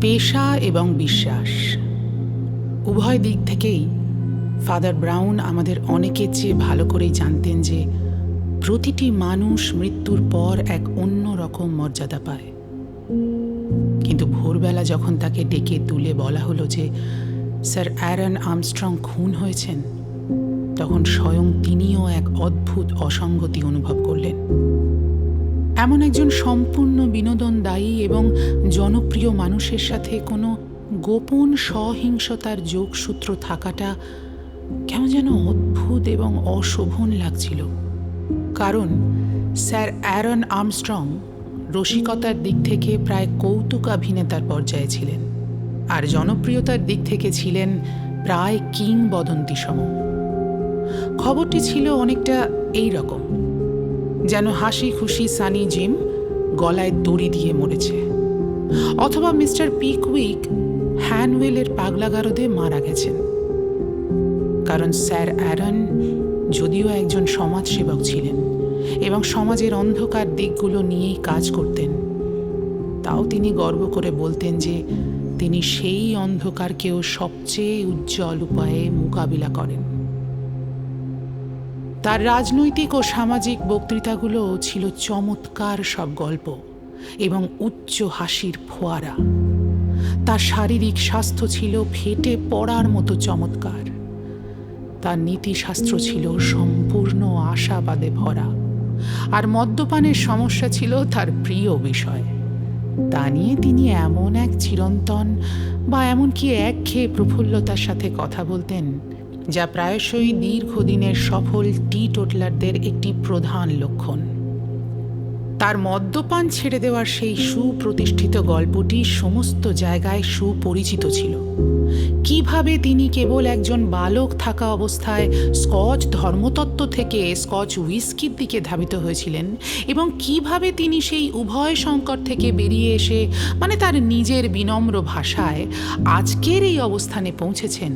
পেশা এবং বিশ্বাস উভয় দিক থেকেই ফাদার ব্রাউন আমাদের অনেকের চেয়ে ভালো করেই জানতেন যে প্রতিটি মানুষ মৃত্যুর পর এক অন্য রকম মর্যাদা পায়। কিন্তু ভোরবেলা যখন তাকে ডেকে তুলে বলা হলো যে স্যার অ্যারন আর্মস্ট্রং খুন হয়েছেন, তখন স্বয়ং তিনিও এক অদ্ভুত অসঙ্গতি অনুভব করলেন। এমন একজন সম্পূর্ণ বিনোদনদায়ী এবং জনপ্রিয় মানুষের সাথে কোনো গোপন সহিংসতার যোগসূত্র থাকাটা কেমন যেন অদ্ভুত এবং অশোভন লাগছিল। কারণ স্যার অ্যারন আর্মস্ট্রং রসিকতার দিক থেকে প্রায় কৌতুকাভিনেতার পর্যায়ে ছিলেন, আর জনপ্রিয়তার দিক থেকে ছিলেন প্রায় কিংবদন্তিসম। খবরটি ছিল অনেকটা এই রকম, যেন হাসি খুশি সানি জিম গলায় দড়ি দিয়ে মরেছে, অথবা মিস্টার পিকউইক হ্যানওয়েলের পাগলাগারদে মারা গেছেন। কারণ স্যার অ্যারন যদিও একজন সমাজসেবক ছিলেন এবং সমাজের অন্ধকার দিকগুলো নিয়েই কাজ করতেন, তাও তিনি গর্ব করে বলতেন যে তিনি সেই অন্ধকারকেও সবচেয়ে উজ্জ্বল উপায়ে মোকাবিলা করেন। তার রাজনৈতিক ও সামাজিক বক্তৃতাগুলো ছিল চমৎকার সব গল্প এবং উচ্চ হাসির ফোয়ারা। তার শারীরিক স্বাস্থ্য ছিল ফেটে পড়ার মতো চমৎকার। তার নীতিশাস্ত্র ছিল সম্পূর্ণ আশাবাদে ভরা, আর মদ্যপানের সমস্যা ছিল তার প্রিয় বিষয়। তা নিয়ে তিনি এমন এক চিরন্তন বা এমনকি একঘেয়ে প্রফুল্লতার সাথে কথা বলতেন, যা প্রায়শই দীর্ঘদিনের সফল টিটোটালারদের একটি প্রধান লক্ষণ। তার মদ্যপান ছেড়ে দেওয়ার সেই সুপ্রতিষ্ঠিত গল্পটি সমস্ত জায়গায় সুপরিচিত ছিল। কিভাবে তিনি কেবল একজন বালক থাকা অবস্থায় স্কচ ধর্মতত্ত্ব থেকে স্কচ হুইস্কির দিকে ধাবিত হয়েছিলেন, এবং কিভাবে তিনি সেই উভয় সংকট থেকে বেরিয়ে এসে তার নিজের বিনম্র ভাষায় আজকের এই অবস্থানে পৌঁছেছেন।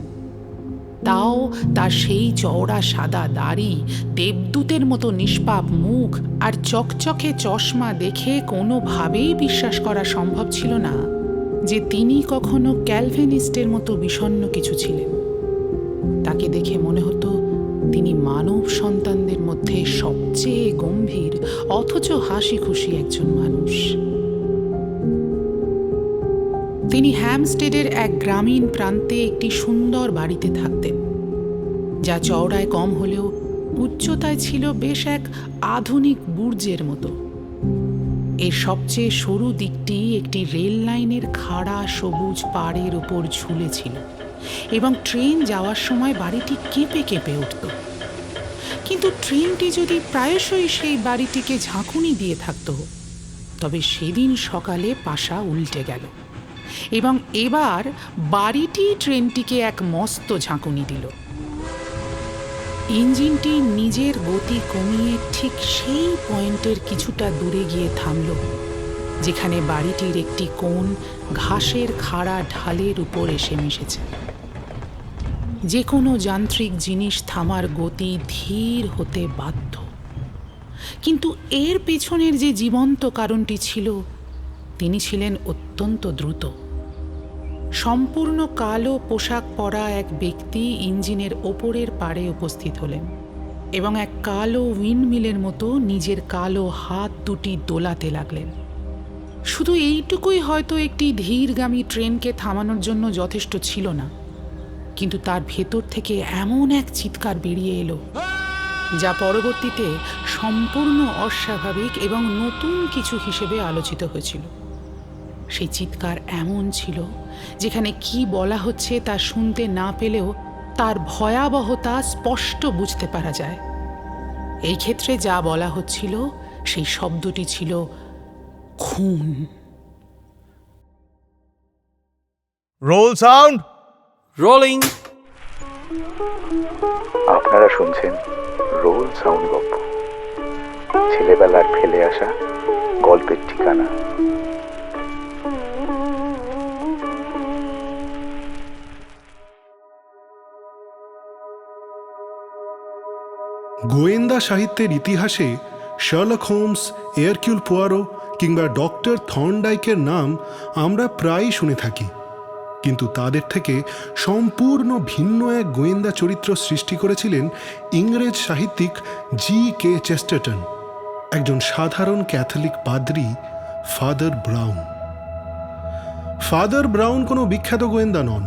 তাও তার সেই চওড়া সাদা দাড়ি, দেবদূতের মতো নিষ্পাপ মুখ আর চকচকে চশমা দেখে কোনোভাবেই বিশ্বাস করা সম্ভব ছিল না যে তিনি কখনো ক্যালভিনিস্টের মতো বিষণ্ণ কিছু ছিলেন। তাকে দেখে মনে হতো তিনি মানব সন্তানদের মধ্যে সবচেয়ে গম্ভীর অথচ হাসি খুশি একজন মানুষ। তিনি হ্যামস্টেডের এক গ্রামীণ প্রান্তে একটি সুন্দর বাড়িতে থাকতেন, যা চওড়ায় কম হলেও উচ্চতায় ছিল বেশ এক আধুনিক বুর্জের মতো। এর সবচেয়ে সরু দিকটি একটি রেল লাইনের খাড়া সবুজ পাড়ের উপর ঝুলেছিল, এবং ট্রেন যাওয়ার সময় বাড়িটি কেঁপে কেঁপে উঠত। কিন্তু ট্রেনটি যদি প্রায়শই সেই বাড়িটিকে ঝাঁকুনি দিয়ে থাকত, তবে সেদিন সকালে পাশা উল্টে গেল, এবং এবার বাড়িটি ট্রেনটিকে এক মস্ত ঝাঁকুনি দিল। ইঞ্জিনটি নিজের গতি কমিয়ে ঠিক সেই পয়েন্টের কিছুটা দূরে গিয়ে থামল, যেখানে বাড়িটির একটি কোণ ঘাসের খাড়া ঢালের উপর এসে মিশেছে। যে কোনো যান্ত্রিক জিনিস থামার গতি ধীর হতে বাধ্য, কিন্তু এর পেছনের যে জীবন্ত কারণটি ছিল, তিনি ছিলেন অত্যন্ত দ্রুত। সম্পূর্ণ কালো পোশাক পরা এক ব্যক্তি ইঞ্জিনের ওপরের পাড়ে উপস্থিত হলেন এবং এক কালো উইন্ডমিলের মতো নিজের কালো হাত দুটি দোলাতে লাগলেন। শুধু এইটুকুই হয়তো একটি ধীরগামী ট্রেনকে থামানোর জন্য যথেষ্ট ছিল না, কিন্তু তার ভেতর থেকে এমন এক চিৎকার বেরিয়ে এলো, যা পরবর্তীতে সম্পূর্ণ অস্বাভাবিক এবং নতুন কিছু হিসেবে আলোচিত হয়েছিল। সেই চিৎকার এমন ছিল যেখানে কি বলা হচ্ছে তা শুনতে না পেলেও তার ভয়াবহতা স্পষ্ট বুঝতে পারা যায়। এই ক্ষেত্রে যা বলা হচ্ছিল সেই শব্দটি ছিল খুন। Roll sound. রোলিং। আপনারা শুনছেন রোল সাউন্ড গল্প, ছেলেবেলার ফেলে আসা গল্পের ঠিকানা। গোয়েন্দা সাহিত্যের ইতিহাসে শার্লক হোমস, এরকিউল পোয়ারো কিংবা ডক্টর থর্নডাইকের নাম আমরা প্রায়ই শুনে থাকি, কিন্তু তাদের থেকে সম্পূর্ণ ভিন্ন এক গোয়েন্দা চরিত্র সৃষ্টি করেছিলেন ইংরেজ সাহিত্যিক G.K. চেস্টারটন, একজন সাধারণ ক্যাথলিক পাদ্রী ফাদার ব্রাউন। ফাদার ব্রাউন কোনো বিখ্যাত গোয়েন্দা নন।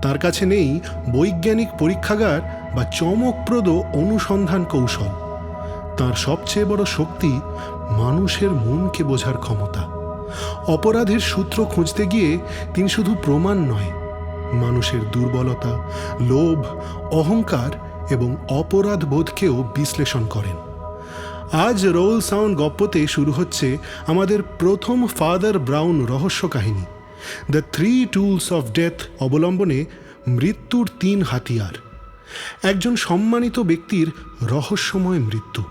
তার কাছে নেই বৈজ্ঞানিক পরীক্ষাগার বা চমকপ্রদ অনুসন্ধান কৌশল। তার সবচেয়ে বড় শক্তি মানুষের মনকে বোঝার ক্ষমতা। অপরাধের সূত্র খুঁজতে গিয়ে তিনি শুধু প্রমাণ নয়, মানুষের দুর্বলতা, লোভ, অহংকার এবং অপরাধ বোধকেও বিশ্লেষণ করেন। আজ রোল সাউন্ড গপ্পতে শুরু হচ্ছে আমাদের প্রথম ফাদার ব্রাউন রহস্য কাহিনী, দ্য 3 টুলস অফ ডেথ অবলম্বনে মৃত্যুর 3 হাতিয়ার। একজন সম্মানিত ব্যক্তির রহস্যময় মৃত্যু।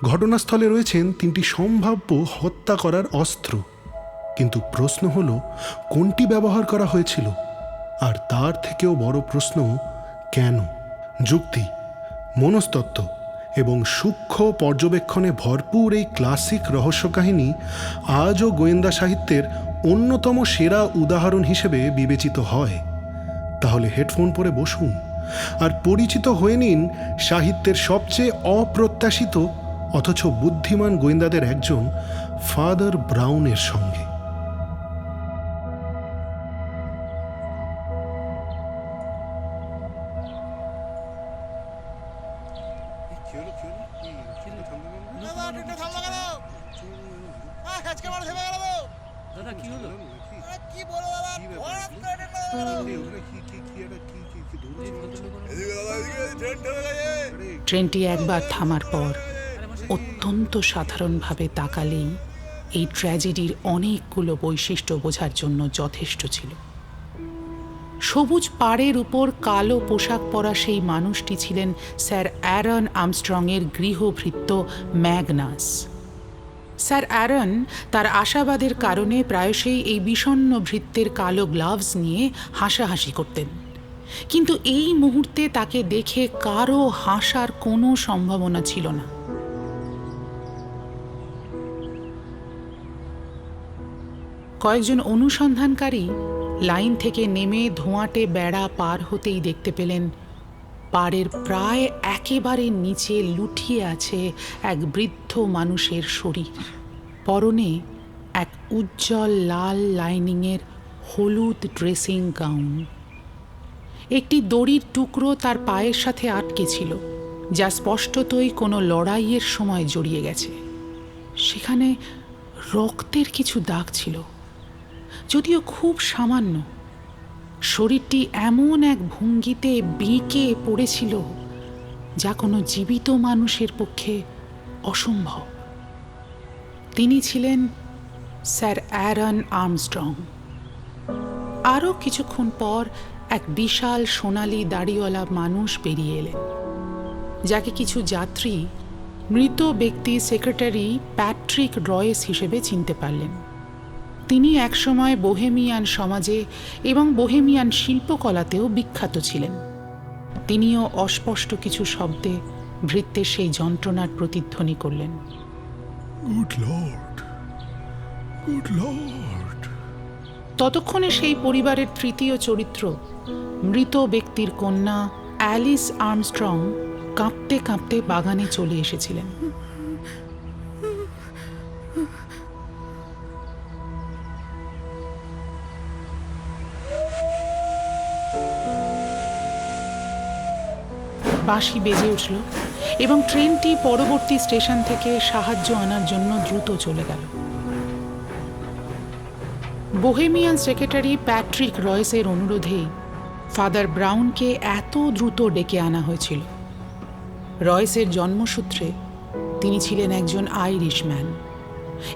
ঘটনাস্থলে রয়েছেন 3টি সম্ভাব্য হত্যা করার অস্ত্র, কিন্তু প্রশ্ন হল কোনটি ব্যবহার করা হয়েছিল, আর তার থেকেও বড় প্রশ্ন কেন। যুক্তি, মনস্তত্ত্ব এবং সূক্ষ্ম পর্যবেক্ষণে ভরপুর এই ক্লাসিক রহস্য কাহিনী আজও গোয়েন্দা সাহিত্যের অন্যতম সেরা উদাহরণ হিসেবে বিবেচিত হয়। তাহলে হেডফোন পরে বসুন আর পরিচিত হয়ে নিন সাহিত্যের সবচেয়ে অপ্রত্যাশিত অথচ বুদ্ধিমান গোয়েন্দাদের একজন ফাদার ব্রাউনের সঙ্গে। দাদা কি হলো? ট্রেনটি একবার থামার পর অত্যন্ত সাধারণভাবে তাকালেই এই ট্র্যাজেডির অনেকগুলো বৈশিষ্ট্য বোঝার জন্য যথেষ্ট ছিল। সবুজ পাড়ের উপর কালো পোশাক পরা সেই মানুষটি ছিলেন স্যার অ্যারন আর্মস্ট্রংয়ের গৃহভৃত্য ম্যাগনাস। স্যার অ্যারন তার আশাবাদের কারণে প্রায়শই এই বিষণ্ণ ভৃত্যের কালো গ্লাভস নিয়ে হাসাহাসি করতেন, কিন্তু এই মুহূর্তে তাকে দেখে কারও হাসার কোনো সম্ভাবনা ছিল না। কয়েকজন অনুসন্ধানকারী লাইন থেকে নেমে ধোঁয়াটে বেড়া পার হতেই দেখতে পেলেন পাড়ের প্রায় একেবারে নিচে লুটিয়ে আছে এক বৃদ্ধ মানুষের শরীর। পরনে এক উজ্জ্বল লাল লাইনিংয়ের হলুদ ড্রেসিং গাউন। একটি দড়ির টুকরো তার পায়ের সাথে আটকে ছিল, যা স্পষ্টতই কোনো লড়াইয়ের সময় জড়িয়ে গেছে। সেখানে রক্তের কিছু দাগ ছিল, যদিও খুব সামান্য। শরীরটি এমন এক ভঙ্গিতে বেঁকে পড়েছিল যা কোনো জীবিত মানুষের পক্ষে অসম্ভব। তিনি ছিলেন স্যার অ্যারন আর্মস্ট্রং। আরও কিছুক্ষণ পর এক বিশাল সোনালি দাড়িওয়ালা মানুষ বেরিয়ে এলেন, যাকে কিছু যাত্রী মৃত ব্যক্তি সেক্রেটারি প্যাট্রিক রয়েস হিসেবে চিনতে পারলেন। তিনি একসময় বোহেমিয়ান সমাজে এবং বোহেমিয়ান শিল্পকলাতেও বিখ্যাত ছিলেন। তিনিও অস্পষ্ট কিছু শব্দে ভৃত্যের সেই যন্ত্রণার প্রতিধ্বনি করলেন। Good Lord, good Lord. ততক্ষণে সেই পরিবারের তৃতীয় চরিত্র, মৃত ব্যক্তির কন্যা অ্যালিস আর্মস্ট্রং, কাঁপতে কাঁপতে বাগানে চলে এসেছিলেন। বাঁশি বেজে উঠল এবং ট্রেনটি পরবর্তী স্টেশন থেকে সাহায্য আনার জন্য দ্রুত চলে গেল। বোহেমিয়ান সেক্রেটারি প্যাট্রিক রয়েসের অনুরোধেই ফাদার ব্রাউনকে এত দ্রুত ডেকে আনা হয়েছিল। রয়েসের জন্মসূত্রে তিনি ছিলেন একজন আইরিশম্যান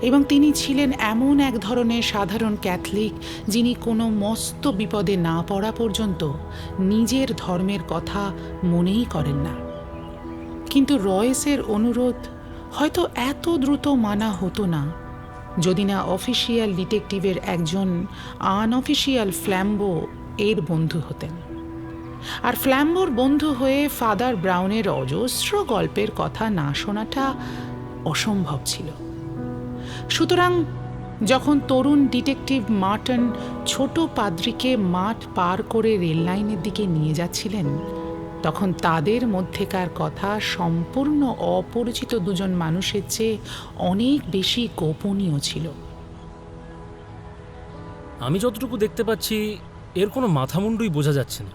এবং তিনি ছিলেন এমন এক ধরনের সাধারণ ক্যাথলিক যিনি কোনো মস্ত বিপদে না পড়া পর্যন্ত নিজের ধর্মের কথা মনেই করেন না। কিন্তু রয়েসের অনুরোধ হয়তো এত দ্রুত মানা হতো না যদি না অফিসিয়াল ডিটেকটিভের একজন আনঅফিসিয়াল ফ্ল্যাম্বো এর বন্ধু হতেন। আর ফ্ল্যাম্বোর বন্ধু হয়ে ফাদার ব্রাউনের অজস্র গল্পের কথা না শোনাটা অসম্ভব ছিল। সুতরাং যখন তরুণ ডিটেকটিভ মার্টন ছোট পাদ্রিকে মাঠ পার করে রেল লাইনের দিকে নিয়ে যাচ্ছিলেন, তখন তাদের মধ্যেকার কথা সম্পূর্ণ অপরিচিত দুজন মানুষের চেয়ে অনেক বেশি গোপনীয় ছিল। আমি যতটুকু দেখতে পাচ্ছি এর কোনো মাথামুন্ডুই বোঝা যাচ্ছে না।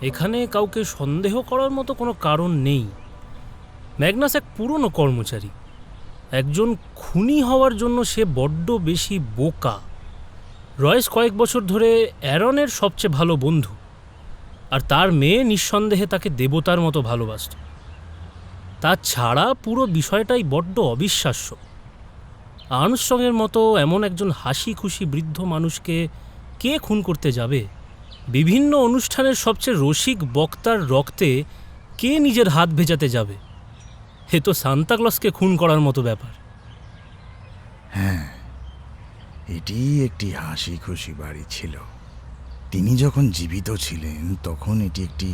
এখানে কাউকে সন্দেহ করার মতো কোনো কারণ নেই। ম্যাগনাস এক পুরনো কর্মচারী। একজন খুনি হওয়ার জন্য সে বড্ড বেশি বোকা। রয়েস কয়েক বছর ধরে অ্যারনের সবচেয়ে ভালো বন্ধু, আর তার মেয়ে নিঃসন্দেহে তাকে দেবতার মতো ভালোবাসত। তাছাড়া পুরো বিষয়টাই বড্ড অবিশ্বাস্য। আর্মস্ট্রংয়ের মতো এমন একজন হাসি খুশি বৃদ্ধ মানুষকে কে খুন করতে যাবে? বিভিন্ন অনুষ্ঠানের সবচেয়ে রসিক বক্তার রক্তে কে নিজের হাত ভেজাতে যাবে? এ তো সান্তাক্লজকে খুন করার মতো ব্যাপার। হ্যাঁ, এটি একটি হাসি খুশি বাড়ি ছিল। তিনি যখন জীবিত ছিলেন তখন এটি একটি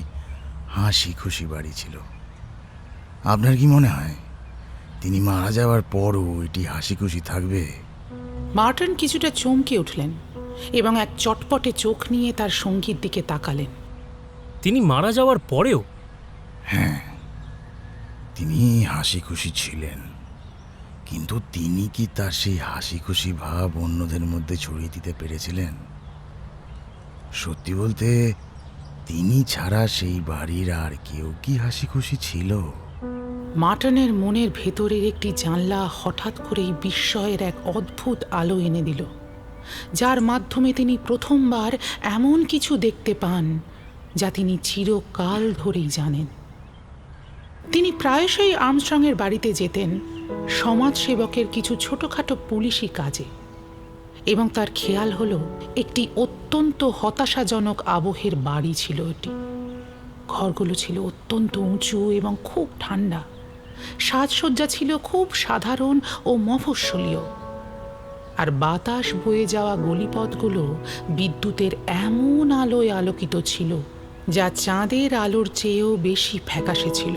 হাসি খুশি বাড়ি ছিল। আপনার কি মনে হয় তিনি মারা যাওয়ার পরও এটি হাসি খুশি থাকবে? মার্টন কিছুটা চমকে উঠলেন এবং এক চটপটে চোখ নিয়ে তার সঙ্গীর দিকে তাকালেন। তিনি মারা যাওয়ার পরেও? হ্যাঁ, তিনি হাসি খুশি ছিলেন, কিন্তু তিনি কি তার সেই হাসি খুশি ভাব অন্যদের মধ্যে ছড়িয়ে দিতে পেরেছিলেন? সত্যি বলতে তিনি ছাড়া সেই বাড়ির আর কেউ কি হাসি খুশি ছিল? মার্টনের মনের ভেতরের একটি জানলা হঠাৎ করেই বিস্ময়ের এক অদ্ভুত আলো এনে দিল, যার মাধ্যমে তিনি প্রথমবার এমন কিছু দেখতে পান যা তিনি চিরকাল ধরেই জানেন। তিনি প্রায়শই আর্মস্ট্রংয়ের বাড়িতে যেতেন সমাজসেবকের কিছু ছোটখাটো পুলিশি কাজে, এবং তার খেয়াল হলো একটি অত্যন্ত হতাশাজনক আবহের বাড়ি ছিল এটি। ঘরগুলো ছিল অত্যন্ত উঁচু এবং খুব ঠান্ডা। সাজসজ্জা ছিল খুব সাধারণ ও মফস্বলীয়, আর বাতাস বয়ে যাওয়া গলিপথগুলো বিদ্যুতের এমন আলোয় আলোকিত ছিল যা চাঁদের আলোর চেয়েও বেশি ফ্যাকাশে ছিল।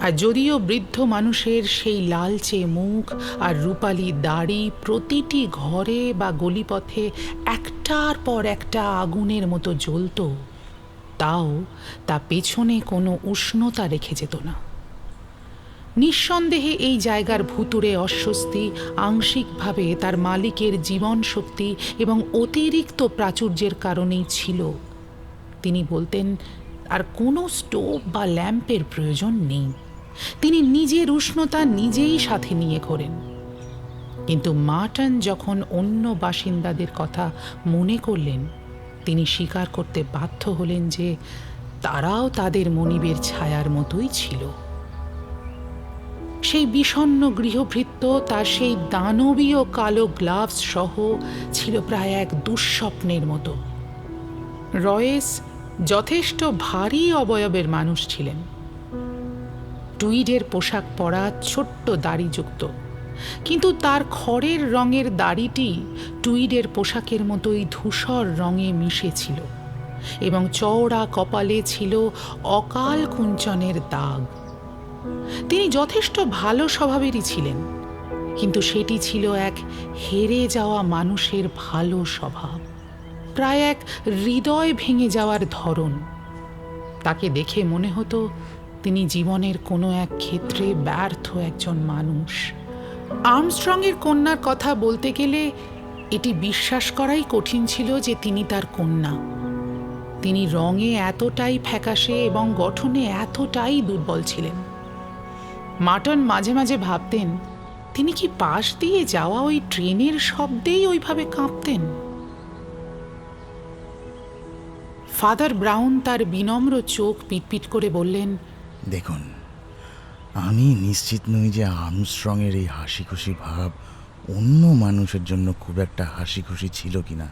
আর যদিও বৃদ্ধ মানুষের সেই লালচে মুখ আর রূপালী দাড়ি প্রতিটি ঘরে বা গলিপথে একটার পর একটা আগুনের মতো জ্বলত, তাও তা পেছনে কোনো উষ্ণতা রেখে যেত না। নিঃসন্দেহে এই জায়গার ভুতুড়ে অস্বস্তি আংশিকভাবে তার মালিকের জীবন শক্তি এবং অতিরিক্ত প্রাচুর্যের কারণেই ছিল। তিনি বলতেন আর কোনো স্টোভ বা ল্যাম্পের প্রয়োজন নেই, তিনি নিজের উষ্ণতা নিজেই সাথে নিয়ে করেন। কিন্তু মার্টন যখন অন্য বাসিন্দাদের কথা মনে করলেন, তিনি স্বীকার করতে বাধ্য হলেন যে তারাও তাদের মনিবের ছায়ার মতোই ছিল। সেই বিষণ্ণ গৃহভৃত্য তার সেই দানবীয় কালো গ্লাভস সহ ছিল প্রায় এক দুঃস্বপ্নের মতো। রয়েস যথেষ্ট ভারী অবয়বের মানুষ ছিলেন, টুইডের পোশাক পরা, ছোট্ট দাড়িযুক্ত, কিন্তু তার খড়ের রঙের দাড়িটি টুইডের পোশাকের মতোই ধূসর রঙে মিশেছিল, এবং চওড়া কপালে ছিল অকাল কুঞ্চনের দাগ। তিনি যথেষ্ট ভালো স্বভাবেরই ছিলেন, কিন্তু সেটি ছিল এক হেরে যাওয়া মানুষের ভালো স্বভাব, প্রায় এক হৃদয় ভেঙে যাওয়ার ধরন। তাকে দেখে মনে হতো তিনি জীবনের কোনো এক ক্ষেত্রে ব্যর্থ একজন মানুষ। আর্মস্ট্রংয়ের কন্যার কথা বলতে গেলে এটি বিশ্বাস করাই কঠিন ছিল যে তিনি তার কন্যা। তিনি রঙে এতটাই ফ্যাকাশে এবং গঠনে এতটাই দুর্বল ছিলেন। মার্টন মাঝে মাঝে ভাবতেন তিনি কি পাশ দিয়ে যাওয়া ওই ট্রেনের শব্দেই ওইভাবে কাঁপতেন। ফাদার ব্রাউন তার বিনম্র চোখ পিটপিট করে বললেন, দেখুন, আমি নিশ্চিত নই যে আর্মস্ট্রংয়ের এই হাসি খুশি ভাব অন্য মানুষের জন্য খুব একটা হাসি খুশি ছিল কিনা।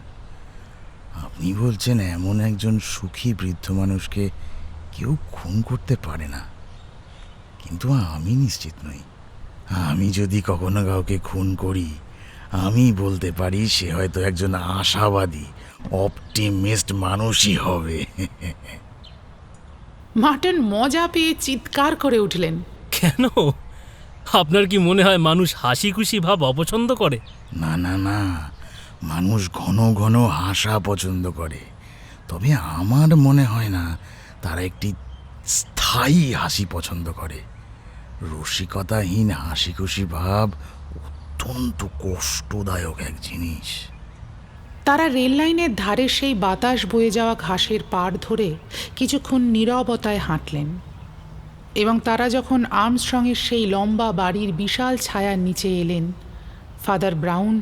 আপনি বলছেন এমন একজন সুখী বৃদ্ধ মানুষকে কেউ খুন করতে পারে না, কিন্তু আমি নিশ্চিত নই। আমি যদি কখনো কাউকে খুন করি, আমি বলতে পারি সে হয়তো একজন আশাবাদী অপটিমিস্ট মানুষই হবে। মার্টন মজা পেয়ে চিৎকার করে উঠলেন, কেন? আপনার কি মনে হয় মানুষ হাসি খুশি ভাব অপছন্দ করে? না না না, মানুষ ঘন ঘন হাসা পছন্দ করে, তবে আমার মনে হয় না তারা একটি স্থায়ী হাসি পছন্দ করে। রসিকতাহীন হাসি খুশি ভাব অত্যন্ত কষ্টদায়ক এক জিনিস। তারা রেল লাইনের ধারে সেই বাতাস বয়ে যাওয়া ঘাসের পাড় ধরে কিছুক্ষণ নীরবতায় হাঁটলেন, এবং তারা যখন আর্মস্ট্রংয়ের সেই লম্বা বাড়ির বিশাল ছায়ার নিচে এলেন, ফাদার ব্রাউন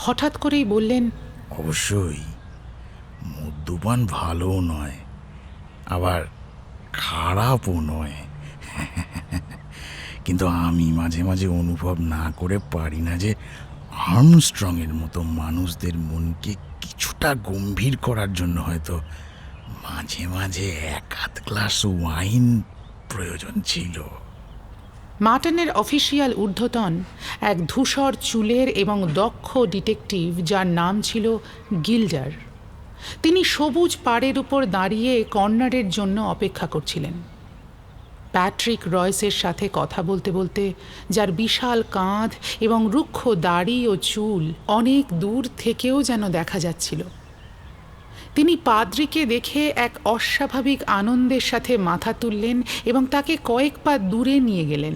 হঠাৎ করেই বললেন, অবশ্যই মদ্যপান ভালোও নয়, আবার খারাপও নয়, কিন্তু আমি মাঝে মাঝে অনুভব না করে পারি না যে আর্মস্ট্রংয়ের মতো মানুষদের মনকে কিছুটা গম্ভীর করার জন্য হয়তো মাঝে মাঝে এক আধ গ্লাস ওয়াইন প্রয়োজন ছিল। মার্টনের অফিসিয়াল ঊর্ধ্বতন এক ধূসর চুলের এবং দক্ষ ডিটেকটিভ, যার নাম ছিল গিল্ডার। তিনি সবুজ পাড়ের উপর দাঁড়িয়ে কর্নারের জন্য অপেক্ষা করছিলেন। প্যাট্রিক রয়েসের সাথে কথা বলতে বলতে, যার বিশাল কাঁধ এবং রুক্ষ দাড়ি ও চুল অনেক দূর থেকেও যেন দেখা যাচ্ছিল। তিনি পাদ্রিকে দেখে এক অস্বাভাবিক আনন্দের সাথে মাথা তুললেন এবং তাকে কয়েক পা দূরে নিয়ে গেলেন।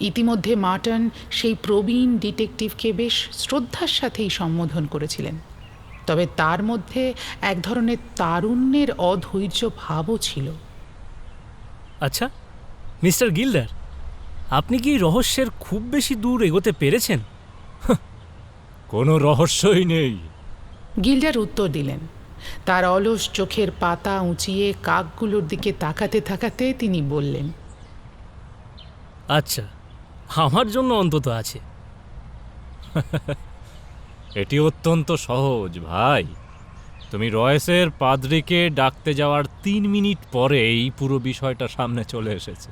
ইতিমধ্যে মার্টন সেই প্রবীণ ডিটেকটিভকে বেশ শ্রদ্ধার সাথেই সম্বোধন করেছিলেন, তবে তার মধ্যে এক ধরনের তারুণ্যের অধৈর্য ভাবও ছিল। আচ্ছা মিস্টার গিল্ডার, আপনি কি রহস্যের খুব বেশি দূর এগোতে পেরেছেন? কোনো রহস্যই নেই। গিল্ডার উত্তর দিলেন। তার অলস চোখের পাতা উঁচিয়ে কাকগুলোর দিকে তাকাতে তাকাতে তিনি বললেন, আচ্ছা, আমার জন্য অন্তত আছে। এটি অত্যন্ত সহজ ভাই। তুমি রয়েসের পাদ্রিকে ডাকতে যাওয়ার 3 মিনিট পরেই পুরো বিষয়টা সামনে চলে এসেছে।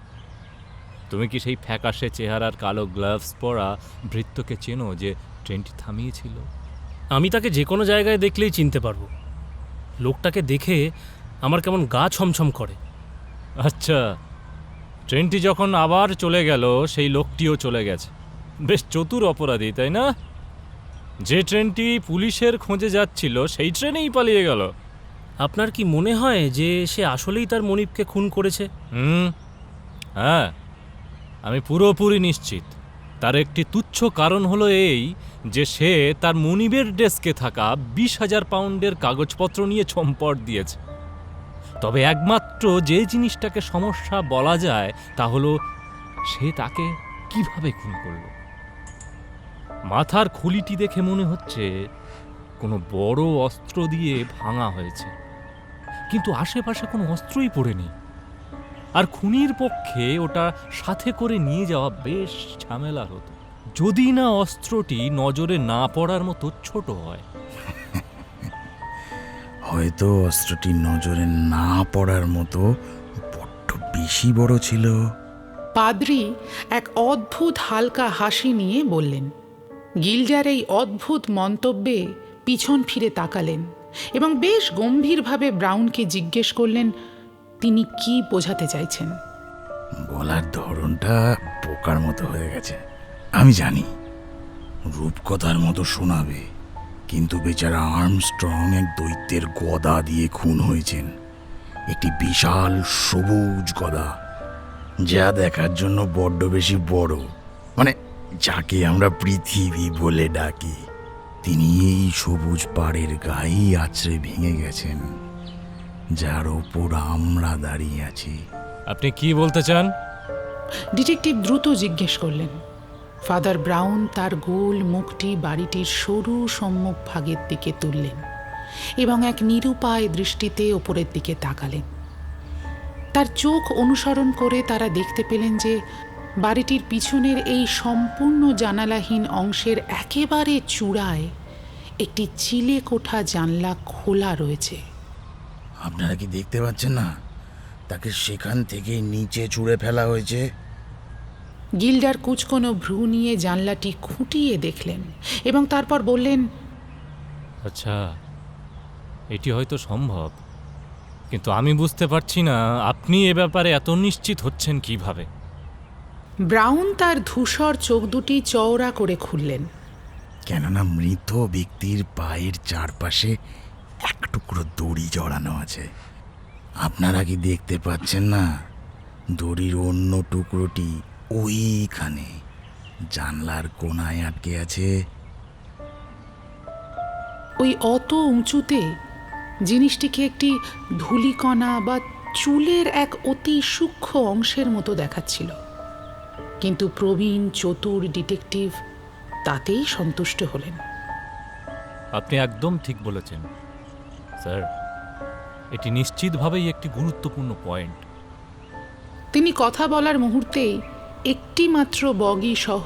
তুমি কি সেই ফ্যাকাশে চেহারার কালো গ্লাভস পরা ভৃত্যকে চেনো যে ট্রেনটি থামিয়েছিল? আমি তাকে যে কোনো জায়গায় দেখলেই চিনতে পারবো। লোকটাকে দেখে আমার কেমন গা ছমছম করে। আচ্ছা, ট্রেনটি যখন আবার চলে গেল সেই লোকটিও চলে গেছে। বেশ চতুর অপরাধী, তাই না? যে ট্রেনটি পুলিশের খোঁজে যাচ্ছিল সেই ট্রেনেই পালিয়ে গেল। আপনার কি মনে হয় যে সে আসলেই তার মনিবকে খুন করেছে? হ্যাঁ, আমি পুরোপুরি নিশ্চিত। তার একটি তুচ্ছ কারণ হলো এই যে সে তার মনিবের ডেস্কে থাকা 20,000 পাউন্ডের কাগজপত্র নিয়ে চম্পট দিয়েছে। তবে একমাত্র যে জিনিসটাকে সমস্যা বলা যায় তা হলো সে তাকে কিভাবে খুন করল। মাথার খুলিটি দেখে মনে হচ্ছে কোনো বড় অস্ত্র দিয়ে ভাঙা হয়েছে, কিন্তু আশেপাশে কোনো অস্ত্রই পড়েনি। আর খুনির পক্ষে ওটা সাথে করে নিয়ে যাওয়া বেশ ঝামেলার হতো, যদি না অস্ত্রটি নজরে না পড়ার মতো ছোট হয়। হয়তো অস্ত্রটি নজরে না পড়ার মতো বড্ড বেশি বড় ছিল। পাদ্রি এক অদ্ভুত হালকা হাসি নিয়ে বললেন। গিল্ডার এই অদ্ভুত মন্তব্যে পিছন ফিরে তাকালেন এবং বেশ গম্ভীরভাবে ব্রাউনকে জিজ্ঞেস করলেন তিনি কি বোঝাতে চাইছেন। বলার ধরনটা বোকার মতো হয়ে গেছে, আমি জানি। রূপকথার মতো শোনাবে, কিন্তু বেচারা আর্মস্ট্রং এক দৈত্যের গদা দিয়ে খুন হয়েছেন। একটি বিশাল সবুজ গদা, যা দেখার জন্য বড্ড বেশি বড়, মানে যাকে আমরা পৃথিবী বলে ডাকি। তিনি এই সবুজ পাড়ের গায়ে আছড়ে ভেঙে গেছেন, যার ওপর আমরা দাঁড়িয়ে আছি। আপনি কি বলতে চান? ডিটেকটিভ দ্রুত জিজ্ঞেস করলেন। ফাদার ব্রাউন তার গোল মুখটি বাড়িটির সরু সম্মুখ ভাগের দিকে তুললেন এবং এক নিরুপায় দৃষ্টিতে ওপরের দিকে তাকালেন। তার চোখ অনুসরণ করে তারা দেখতে পেলেন যে বাড়িটির পিছনের এই সম্পূর্ণ জানালাহীন অংশের একেবারে চূড়ায় একটি চিলে কোঠা জানলা খোলা রয়েছে। আপনারা কি দেখতে পাচ্ছেন না? তাকে সেখান থেকে নিচে ছুঁড়ে ফেলা হয়েছে। গিল্ডার কুচকোনো ভ্রু নিয়ে জানলাটি খুঁটিয়ে দেখলেন এবং তারপর বললেন, আচ্ছা, এটি হয়তো সম্ভব, কিন্তু আমি বুঝতে পারছি না আপনি এ ব্যাপারে এত নিশ্চিত হচ্ছেন কিভাবে। ব্রাউন তার ধূসর চোখ দুটি চওড়া করে খুললেন। কেননা মৃত ব্যক্তির পায়ের চারপাশে এক টুকরো দড়ি জড়ানো আছে। আপনারা কি দেখতে পাচ্ছেন না? দড়ির অন্য টুকরোটি ওইখানে জানলার কোণায় আটকে আছে। ওই অত উঁচুতে জিনিসটিকে একটি ধূলিকণা বা চুলের এক অতি সূক্ষ্ম অংশের মতো দেখাচ্ছিল, কিন্তু প্রবীণ চতুর ডিটেকটিভ তাতেই সন্তুষ্ট হলেন। আপনি একদম ঠিক বলেছেন স্যার, এটি নিশ্চিতভাবেই একটি গুরুত্বপূর্ণ পয়েন্ট। তিনি কথা বলার মুহূর্তেই একটি মাত্র বগি সহ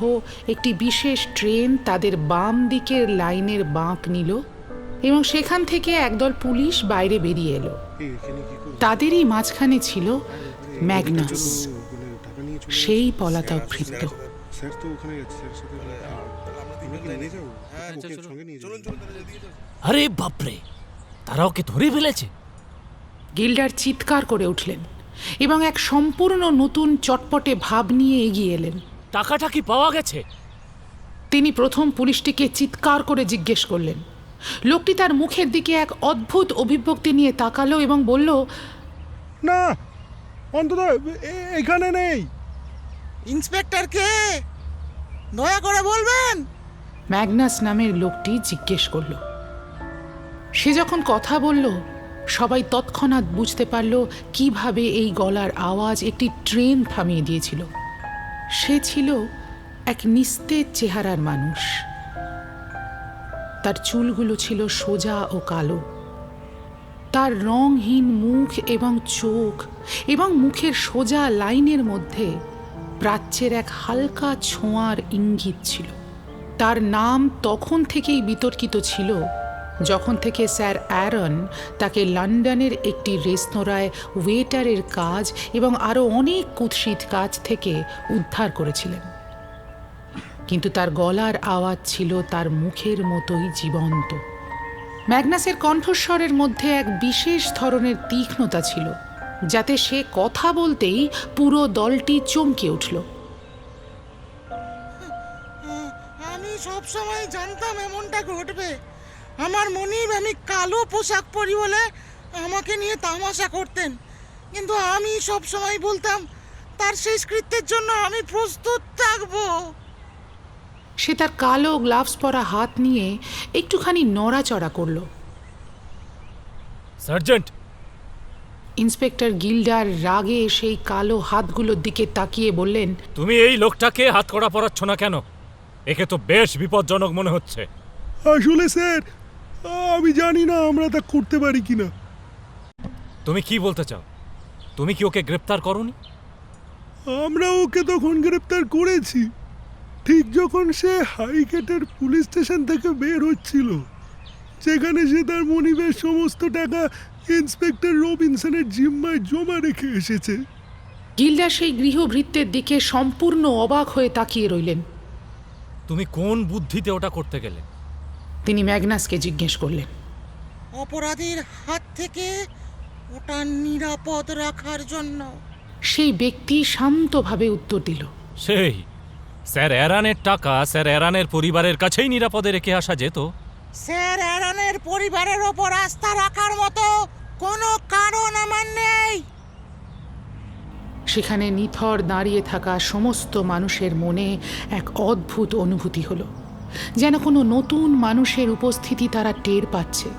একটি বিশেষ ট্রেন তাদের বাম দিকের লাইনের বাঁক নিল এবং সেখান থেকে একদল পুলিশ বাইরে বেরিয়ে এলো। তাদেরই মাঝখানে ছিল ম্যাগনাস, সেই পলাতক ভৃত্য। আরে বাপরে, তারা ওকে ধরে ফেলেছে। গিল্ডার চিৎকার করে উঠলেন এবং এক সম্পূর্ণ নতুন চটপটে ভাব নিয়ে এগিয়ে এলেন। টাকাটা কি পাওয়া গেছে? তিনি প্রথম পুলিশটিকে চিৎকার করে জিজ্ঞেস করলেন। লোকটি তার মুখের দিকে এক অদ্ভুত অভিব্যক্তি নিয়ে তাকালো এবং বলল, না, অন্তত এখানে নেই। ইন্সপেক্টর কে? দয়া করে বলবেন। ম্যাগনাস নামের লোকটি জিজ্ঞেস করল। সে যখন কথা বলল, সবাই তৎক্ষণাৎ বুঝতে পারল কিভাবে এই গলার আওয়াজ একটি ট্রেন থামিয়ে দিয়েছিল। সে ছিল এক নিস্তেজ চেহারার মানুষ। তার চুলগুলো ছিল সোজা ও কালো। তার রংহীন মুখ এবং চোখ এবং মুখের সোজা লাইনের মধ্যে প্রাচ্যের এক হালকা ছোঁয়ার ইঙ্গিত ছিল। তার নাম তখন থেকেই বিতর্কিত ছিল যখন থেকে স্যার অ্যারন তাকে লন্ডনের একটি রেস্তোরাঁয় ওয়েটারের কাজ এবং আরও অনেক কুৎসিত কাজ থেকে উদ্ধার করেছিলেন। কিন্তু তার গলার আওয়াজ ছিল তার মুখের মতোই জীবন্ত। ম্যাগনাসের কণ্ঠস্বরের মধ্যে এক বিশেষ ধরনের তীক্ষ্ণতা ছিল, যাতে সে কথা বলতেই পুরো দলটি চমকে উঠল। আমি সব সময় জানতাম এমনটা ঘটবে। আমার মনিব আমি কালো পোশাক পরি বলে আমাকে নিয়ে তামাশা করতেন, কিন্তু আমি সব সময় বলতাম তার শেষকৃত্যের জন্য আমি প্রস্তুত থাকবো। সে তার কালো গ্লাভস পরা হাত নিয়ে একটুখানি নড়াচড়া করল। সার্জেন্ট! ইন্সপেক্টর গিল্ডার রাগে সেই কালো হাতগুলোর দিকে তাকিয়ে বললেন, তুমি এই লোকটাকে হাতকড়া পরাচ্ছ না কেন? একে তো বেশ বিপজ্জনক মনে হচ্ছে। আসলে স্যার, আমি জানি না আমরা তা করতে পারি কিনা। তুমি কি বলতে চাও? তুমি কি ওকে গ্রেপ্তার করোনি? আমরা ওকে তখন গ্রেপ্তার করেছি, ঠিক যখন সে হাইগেটের পুলিশ স্টেশন থেকে বের হচ্ছিল, যেখানে সে তার মনিবের সমস্ত টাকা ইন্সপেক্টর রবিনসনের জিম্মায় জমা রেখে এসেছে। গিল্ডার সেই গৃহভৃত্যের দিকে সম্পূর্ণ অবাক হয়ে তাকিয়ে রইলেন। তুমি কোন বুদ্ধিতে ওটা করতে গেলে? তিনি ম্যাগনাসকে জিজ্ঞেস করলেন। অপরাধীর হাত থেকে ওটা নিরাপদ রাখার জন্য। সেই ব্যক্তি শান্তভাবে উত্তর দিল, সেই স্যার অ্যারানের টাকা স্যার অ্যারানের পরিবারের কাছেই নিরাপদে রেখে আসা যেত। স্যার অ্যারনের পরিবারের ওপর আস্থা রাখার মতো কোনো কারণ আমার নেই। সেখানে নিথর দাঁড়িয়ে থাকা সমস্ত মানুষের মনে এক অদ্ভুত অনুভূতি হলো, যেন কোনো নতুন মানুষের উপস্থিতি তারা টের পাচ্ছে।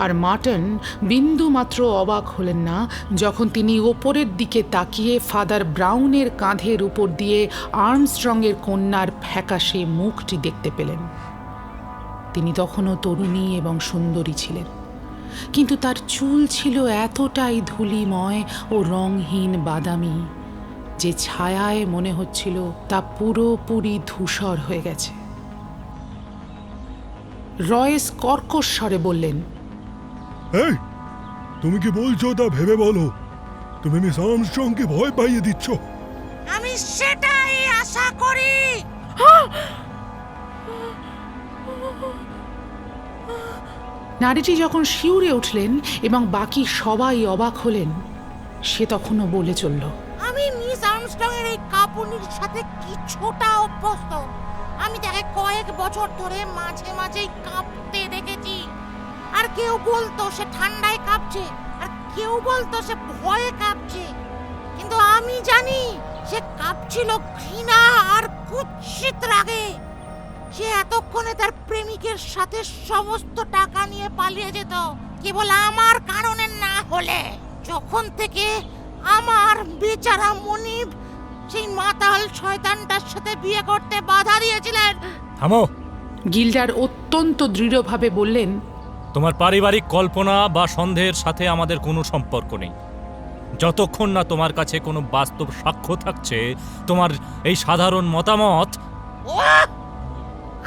আর মার্টন বিন্দু মাত্র অবাক হলেন না যখন তিনি ওপরের দিকে তাকিয়ে ফাদার ব্রাউনের কাঁধের উপর দিয়ে আর্মস্ট্রংয়ের কন্যার ফ্যাকাশে মুখটি দেখতে পেলেন। তিনি তখনও তরুণী এবং সুন্দরী ছিলেন, কিন্তু তার চুল ছিল এতটাই ধূলিময় ও রংহীন বাদামি যে ছায়ায় মনে হচ্ছিল তা পুরোপুরি ধূসর হয়ে গেছে। রয়েস কর্কশ স্বরে বললেন, এই, তুমি কি বলছো তা ভেবে বলো। তুমি মিস আর্মস্ট্রংকে ভয় পাইয়ে দিচ্ছ। আমি সেটাই আশা করি। নারীটি যখন শিউরে উঠলেন এবং বাকি সবাই অবাক হলেন, সে তখনও বলে চলল, আমি মিস আর্মস্ট্রং এর এই কাঁপুনির সাথে কিছুটা অভ্যস্ত। আমি তাকে কয়েক বছর ধরে মাঝে মাঝেই কাঁপতে দেখেছি। আর কেউ বলতো সে ঠান্ডায় কাঁপছে, আর কেউ বলতো সে ভয়ে কাঁপছে, কিন্তু আমি জানি সে কাঁপছিল ঘৃণা আর কুৎসিত রাগে। সে এতক্ষণে তার প্রেমিকের সাথে সমস্ত টাকা নিয়ে পালিয়ে যেত, কেবল আমার কারণে না হলে। যখন থেকে আমার বেচারা মনিব সেই মাতাল শয়তানটার সাথে বিয়ে করতে বাধা দিয়েছিলেন। থামো। গিল্ডার অত্যন্ত দৃঢ়ভাবে বললেন, তোমার পারিবারিক কল্পনা বা সন্দেহের সাথে আমাদের কোনো সম্পর্ক নেই। যতক্ষণ না তোমার কাছে কোনো বাস্তব সাক্ষ্য থাকছে, তোমার এই সাধারণ মতামত।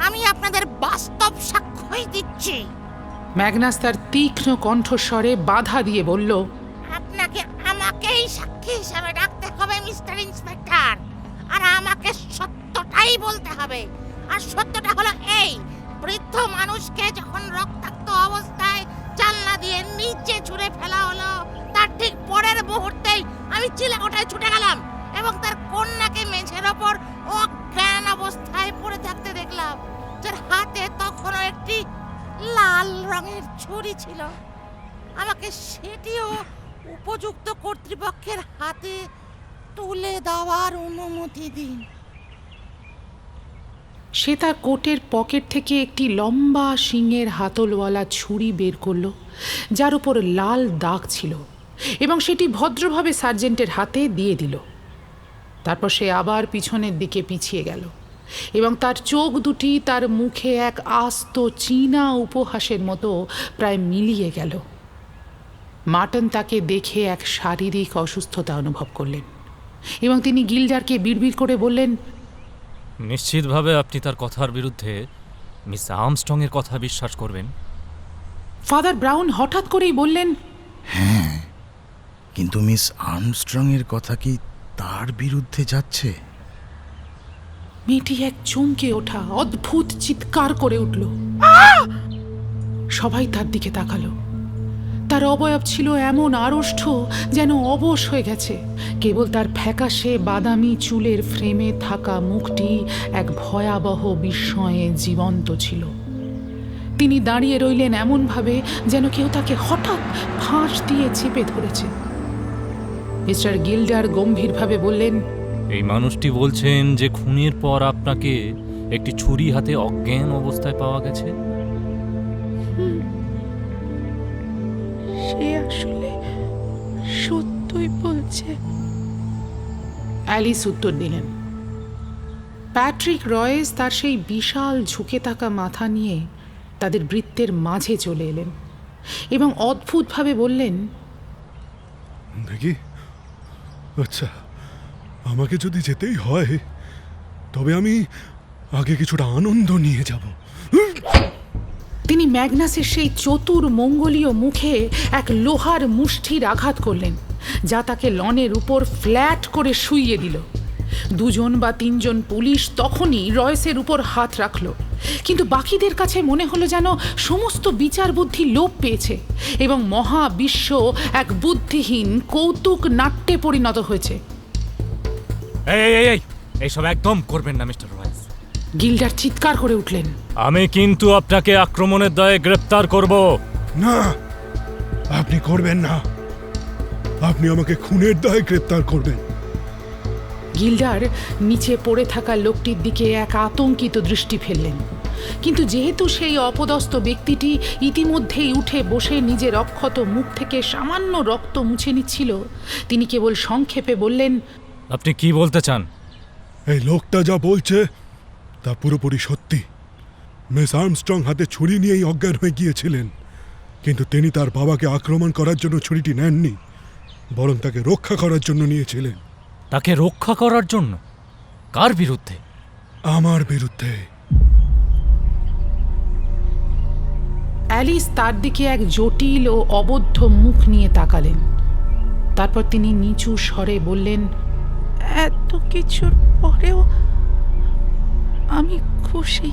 আমি আপনাদের বাস্তব সাক্ষ্যই দিচ্ছি। ম্যাগনাস তার তীক্ষ্ণ কণ্ঠস্বরে বাধা দিয়ে বলল, আপনাকে আমাকেই সাক্ষী হিসাবে ডাকতে হবে মিস্টার ইন্সপেক্টর, আর আমাকে সত্যটাই বলতে হবে। আর সত্যটা হলো এই, বৃদ্ধ মানুষকে যখন রক্তাক্ত অবস্থায় জানলা দিয়ে নিচে ছুঁড়ে ফেলা হলো, তার ঠিক পরের মুহূর্তেই আমি চিলেকোঠায় ছুটে গেলাম এবং তার কন্যাকে মেঝের ওপর অজ্ঞান অবস্থায় পড়ে থাকতে দেখলাম, যার হাতে তখনও একটি লাল রঙের ছুরি ছিল। আমাকে সেটিও উপযুক্ত কর্তৃপক্ষের হাতে তুলে দেওয়ার অনুমতি দিন। সে তার কোটের পকেট থেকে একটি লম্বা শিঙের হাতলওয়ালা ছুরি বের করল, যার উপর লাল দাগ ছিল, এবং সেটি ভদ্রভাবে সার্জেন্টের হাতে দিয়ে দিল। তারপর সে আবার পিছনের দিকে পিছিয়ে গেল এবং তার চোখ দুটি তার মুখে এক আস্ত চীনা উপহাসের মতো প্রায় মিলিয়ে গেল। মার্টন তাকে দেখে এক শারীরিক অসুস্থতা অনুভব করলেন এবং তিনি গিল্ডারকে বিড়বিড় করে বললেন, নিশ্চিতভাবে আপনি তার কথার বিরুদ্ধে মিস আর্মস্ট্রং এর কথা বিশ্বাস করবেন? ফাদার ব্রাউন হঠাৎ করেই বললেন, হ্যাঁ, কিন্তু মিস আর্মস্ট্রং এর কথা কি তার বিরুদ্ধে যাচ্ছে? মেয়েটি এক চমকে ওঠা অদ্ভুত চিৎকার করে উঠল। সবাই তার দিকে তাকালো। তার অবয়ব ছিল এমন আড়ষ্ট যেন অবশ হয়ে গেছে। কেবল তার ফ্যাকাশে বাদামি চুলের ফ্রেমে থাকা মুখটি এক ভয়াবহ বিস্ময়ে জীবন্ত ছিল। তিনি দাঁড়িয়ে রইলেন এমনভাবে যেন কেউ তাকে হঠাৎ ফাঁস দিয়ে চেপে ধরেছে। মিস্টার গিল্ডার গম্ভীরভাবে বললেন, এই মানুষটি বলছেন যে খুনের পর আপনাকে একটি ছুরি হাতে অজ্ঞান অবস্থায় পাওয়া গেছে? সে আসলে সত্যই বলছে, অ্যালিস উত্তর দিলেন। প্যাট্রিক রয়েস তার সেই বিশাল ঝুঁকে থাকা মাথা নিয়ে তাদের বৃত্তের মাঝে চলে এলেন এবং অদ্ভুতভাবে বললেন, দেখি, আচ্ছা, আমাকে যদি যেতেই হয় তবে আমি আগে কিছুটা আনন্দ নিয়ে যাব। তিনি ম্যাগনাসের সেই চতুর মঙ্গলীয় মুখে এক লোহার মুষ্টির আঘাত করলেন, যা তাকে লনের উপর ফ্ল্যাট করে শুইয়ে দিল। দুজন বা তিনজন পুলিশ তখনই রয়েসের উপর হাত রাখল, কিন্তু বাকিদের কাছে মনে হলো যেন সমস্ত বিচার বুদ্ধি লোপ পেয়েছে এবং মহাবিশ্ব এক বুদ্ধিহীন কৌতুক নাট্যে পরিণত হয়েছে। এইসব একদম করবেন না মিস্টার রয়েস। গিল্ডার চিৎকার করে উঠলেন, আমি কিন্তু আপনাকে আক্রমণের দায়ে গ্রেপ্তার করব। না, আপনি করবেন না। আপনি আমাকে খুনের দায়ে গ্রেপ্তার করবেন। গিল্ডার নিচে পড়ে থাকা লোকটির দিকে এক আতঙ্কিত দৃষ্টি ফেললেন, কিন্তু যেহেতু সেই অপদস্থ ব্যক্তিটি ইতিমধ্যেই উঠে বসে নিজের অক্ষত মুখ থেকে সামান্য রক্ত মুছে নিচ্ছিল, তিনি কেবল সংক্ষেপে বললেন, আপনি কি বলতে চান? এই লোকটা যা বলছে তা পুরোপুরি সত্যি। মিস আর্মস্ট্রং হাতে ছুরি নিয়েই অজ্ঞান হয়ে গিয়েছিলেন, কিন্তু তিনি তার বাবাকে আক্রমণ করার জন্য ছুরিটি নেননি, বরং তাকে রক্ষা করার জন্য নিয়েছিলেন। তাকে রক্ষা করার জন্য? কার বিরুদ্ধে? আমার বিরুদ্ধে। অ্যালিস তার দিকে এক জটিল ও অবদ্ধ মুখ নিয়ে তাকালেন। তারপর তিনি নিচু স্বরে বললেন, এত কিছুর পরেও আমি খুশি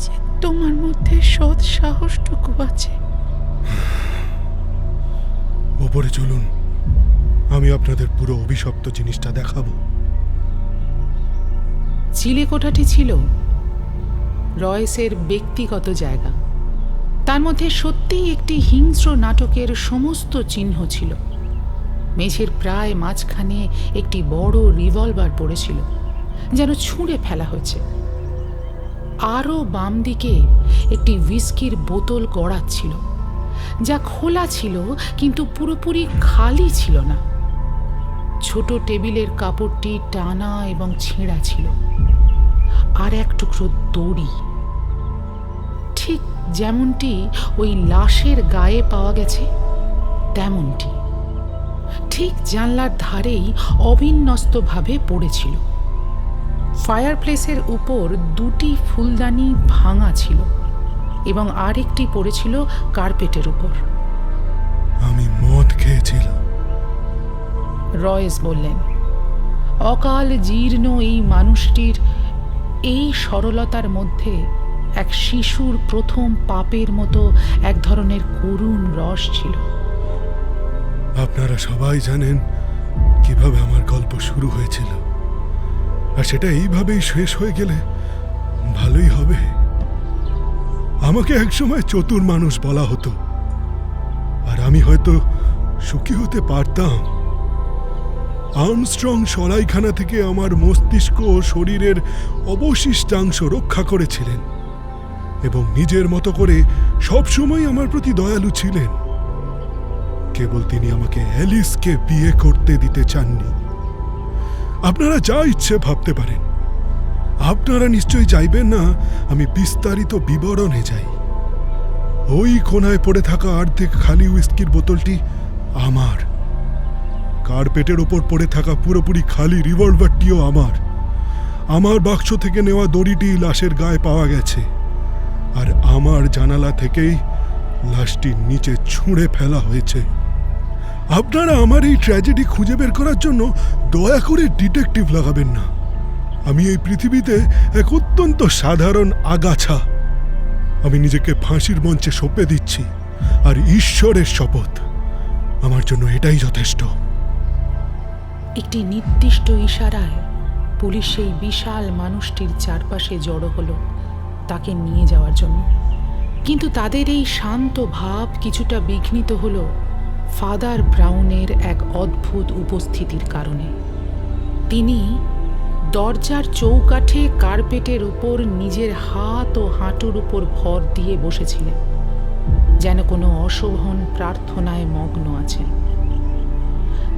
যে তোমার মধ্যে সৎ সাহসটুকু আছে। ওপরে চলুন, আমি আপনাদের পুরো অভিশপ্ত জিনিসটা দেখাবো। চিলেকোঠাটি ছিল রয়েসের ব্যক্তিগত জায়গা। তার মধ্যে সত্যিই একটি হিংস্র নাটকের সমস্ত চিহ্ন ছিল। মেঝের প্রায় মাঝখানে একটি বড় রিভলভার পড়েছিল, যেন ছুঁড়ে ফেলা হয়েছে। আরও বাম দিকে একটি হুইস্কির বোতল গড়াচ্ছিল, যা খোলা ছিল কিন্তু পুরোপুরি খালি ছিল না। ছোট টেবিলের কাপড়টি টানা এবং ছেঁড়া ছিল, আর এক টুকরো দড়ি, ঠিক যেমনটি ওই লাশের গায়ে পাওয়া গেছে তেমনটি, ঠিক জানলার ধারেই অবিন্যস্তভাবে পড়েছিল। ফায়ারপ্লেসের উপর দুটি ফুলদানি ভাঙা ছিল এবং আরেকটি পড়েছিল কার্পেটের উপর। আমি মদ খেয়েছিলাম। রয়েস বললেন, অকাল জীর্ণ এই মানুষটির এই সরলতার মধ্যে এক শিশুর প্রথম পাপের মতো এক ধরনের করুণ রস ছিল। আপনারা সবাই জানেন কিভাবে আমার গল্প শুরু হয়েছিল, আর সেটা এইভাবেই শেষ হয়ে গেলে ভালোই হবে। আমাকে একসময় চতুর মানুষ বলা হতো, আর আমি হয়তো সুখী হতে পারতাম। আর্মস্ট্রং সরাইখানা থেকে আমার মস্তিষ্ক ও শরীরের অবশিষ্টাংশ রক্ষা করেছিলেন এবং নিজের মতো করে সবসময় আমার প্রতি দয়ালু ছিলেন। কেবল তিনি আমাকে অ্যালিসকে বিয়ে করতে দিতে চাননি। আপনারা যা ইচ্ছে ভাবতে পারেন, আপনারা নিশ্চয়ই চাইবেন না আমি বিস্তারিত বিবরণে যাই। ওই কোনায় পড়ে থাকা অর্ধেক খালি হুইস্কির বোতলটি আমার, কার্পেটের ওপর পড়ে থাকা পুরোপুরি খালি রিভলভারটিও আমার, আমার বাক্স থেকে নেওয়া দড়িটি লাশের গায়ে পাওয়া গেছে, আর আমার জানালা থেকেই লাশটির নিচে ছুঁড়ে ফেলা হয়েছে। আপনারা আমার এই ট্র্যাজেডি খুঁজে বের করার জন্য দয়া করে ডিটেকটিভ লাগাবেন না। আমি এই পৃথিবীতে এক অত্যন্ত সাধারণ আগাছা। আমি নিজেকে ফাঁসির মঞ্চে সঁপে দিচ্ছি, আর ঈশ্বরের শপথ, আমার জন্য এটাই যথেষ্ট। একটি নির্দিষ্ট ইশারায় পুলিশ সেই বিশাল মানুষটির চারপাশে জড়ো হলো তাকে নিয়ে যাওয়ার জন্য। কিন্তু তাদের এই শান্ত ভাব কিছুটা বিঘ্নিত হলো ফাদার ব্রাউনের এক অদ্ভুত উপস্থিতির কারণে। তিনি দরজার চৌকাঠে কার্পেটের উপর নিজের হাত ও হাঁটুর উপর ভর দিয়ে বসেছিলেন, যেন কোনো অশোভন প্রার্থনায় মগ্ন আছেন।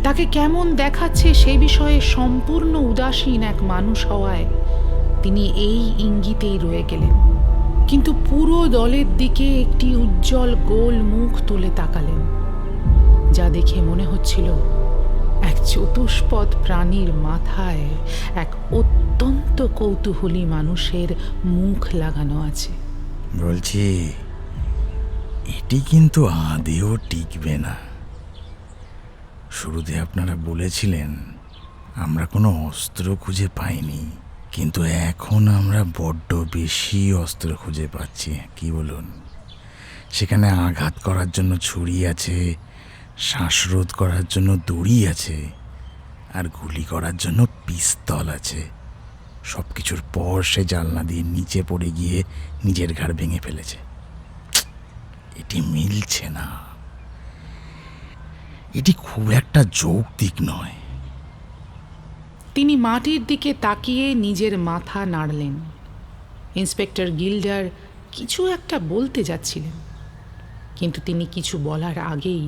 তাকে কেমন দেখাচ্ছে সে বিষয়ে সম্পূর্ণ উদাসীন এক মানুষ হওয়ায় তিনি এই ইঙ্গিতেই রয়ে গেলেন, কিন্তু পুরো দলের দিকে একটি উজ্জ্বল গোল মুখ তুলে তাকালেন, যা দেখে মনে হচ্ছিল এক চতুষ্পদ প্রাণীর মাথায় এক অত্যন্ত কৌতূহলী মানুষের মুখ লাগানো আছে। বলছি, এটি কিন্তু আদেও টিকবে না। শুরুতে আপনারা বলেছিলেন আমরা কোনো অস্ত্র খুঁজে পাইনি, কিন্তু এখন আমরা বড্ড বেশি অস্ত্র খুঁজে পাচ্ছি। কি বলুন? সেখানে আঘাত করার জন্য ছুরি আছে, শ্বাসরোধ করার জন্য দড়ি আছে, আর গুলি করার জন্য পিস্তল আছে। সব কিছুর পর সে জানলা দিয়ে নিচে পড়ে গিয়ে নিজের ঘাড় ভেঙে ফেলেছে। এটি মিলছে না, এটি খুব একটা যৌক্তিক নয়। তিনি মাটির দিকে তাকিয়ে নিজের মাথা নাড়লেন। ইন্সপেক্টর গিল্ডার কিছু একটা বলতে যাচ্ছিলেন, কিন্তু তিনি কিছু বলার আগেই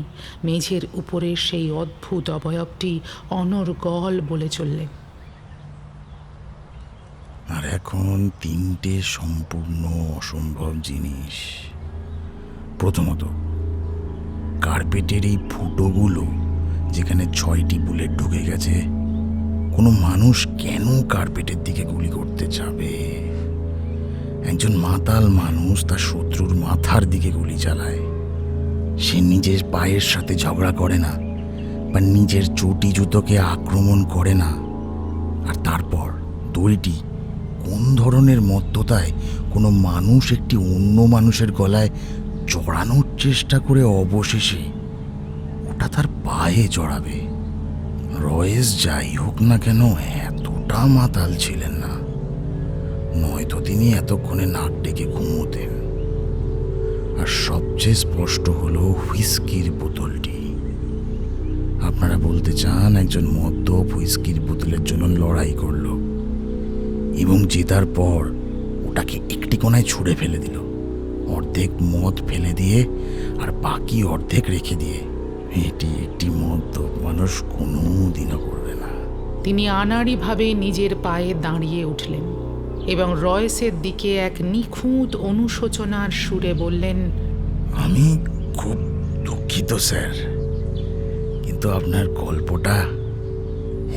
মেঝের উপরের সেই অদ্ভুত অবয়বটি অনর্গল বলে চললেন, আর এখন তিনটে সম্পূর্ণ অসম্ভব জিনিস। প্রথমত, কার্পেটের এই ফুটোগুলো যেখানে 6টি বুলেট ঢুকে গেছে, কোনো মানুষ কেন কার্পেটের দিকে গুলি করতে যাবে? একজন মাতাল মানুষ তার শত্রুর মাথার দিকে গুলি চালায়। সে নিজের পায়ের সাথে ঝগড়া করে না, বা নিজের চটি জুতোকে আক্রমণ করে না। আর তারপর দড়িটি কোন ধরনের মত্ততায় কোনো মানুষ একটি অন্য মানুষের গলায় জড়ানোর চেষ্টা করে অবশেষে ওটা তার পায়ে জড়াবে? রয়েস যাই হোক না কেন এতটা মাতাল ছিলেন না, নয়তো তিনি এতক্ষণে নাক ডেকে ঘুমোতেন। আর সবচেয়ে স্পষ্ট হলো হুইস্কির বোতলটি। আপনারা বলতে চান একজন মদ্যপ হুইস্কির বোতলের জন্য লড়াই করলো এবং জেতার পর ওটাকে একটি কোণায় ছুঁড়ে ফেলে দিল, অর্ধেক মদ ফেলে দিয়ে আর বাকি অর্ধেক রেখে দিয়ে। এটি একটি মদ্যপ মানুষ কোনোদিনও করবে না। তিনি আনাড়িভাবে নিজের পায়ে দাঁড়িয়ে উঠলেন এবং রয়েসের দিকে এক নিখুঁত অনুশোচনার সুরে বললেন, আমি খুব দুঃখিত স্যার, কিন্তু আপনার গল্পটা